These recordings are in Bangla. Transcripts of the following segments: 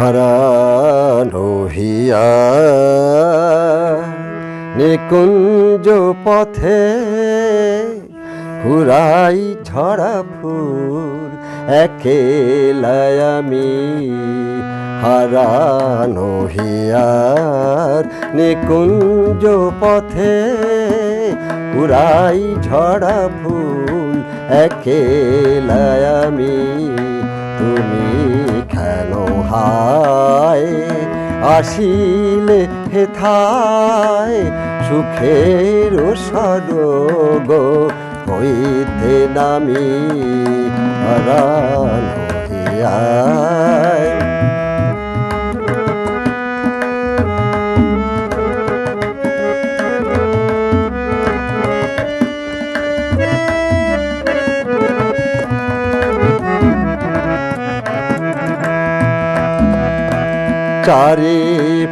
হারানো হিয়া নিকুঞ্জ পথে ঘুরাই ঝরা ফুল একেলায় আমি হারানো হিয়ার নিকুঞ্জ পথে ঘুরাই ঝরা ফুল একেলায় আমি তুমি কেন হায় আসিলে হেথায় সুখের স্বর্গ হইতে নামি হারানো হিয়ায় চারি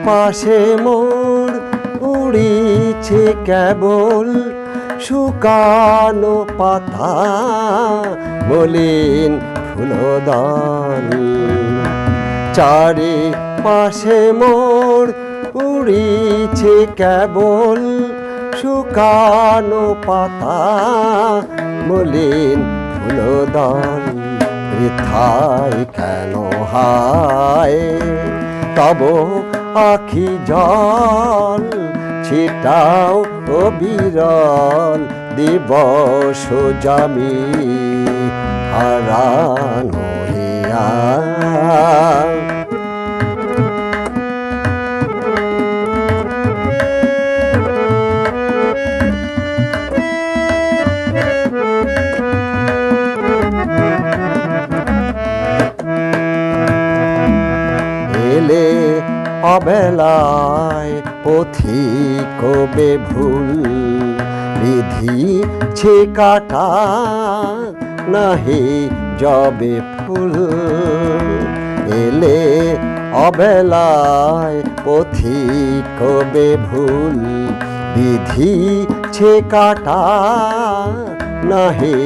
পাশে মোর উড়িছে কেবল শুকানো পাতা মলিন ফুলদানি চারি পাশে মোর উড়িছে কেবল শুকানো পাতা মলিন ফুলদানি বৃথায় কেন হায় তব আখি জল ছিটাও ও বিরল দিবস জামি হারানো হিয়া এলে অবেলায় পথিক বেভুল বিধি ছে কাটা নাহি যবে ফুল এলে অবেলায় পথিক বেভুল বিধি ছে কাটা নাহি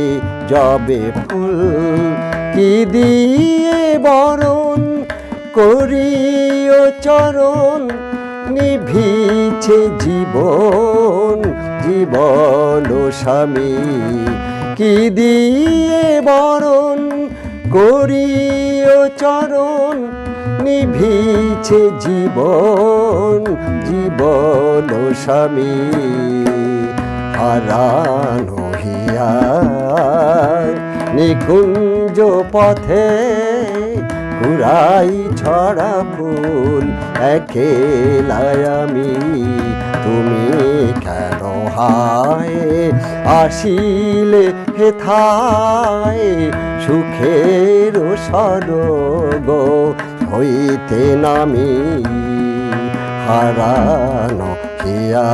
যবে ফুল কি দিয়ে বরণ করিও চরণ নিভিছে জীবন জীবন স্বামী কি দিয়ে বরণ করিও চরণ নিভিছে জীবন জীবন স্বামী হারানো হিয়া নিকুঞ্জ পথে ঘুরাই ছড়া ফুল একেলায় আমি তুমি কেন হায় আসিলে হেথায় সুখের স্বর্গ হইতে নামি হারানো হিয়া।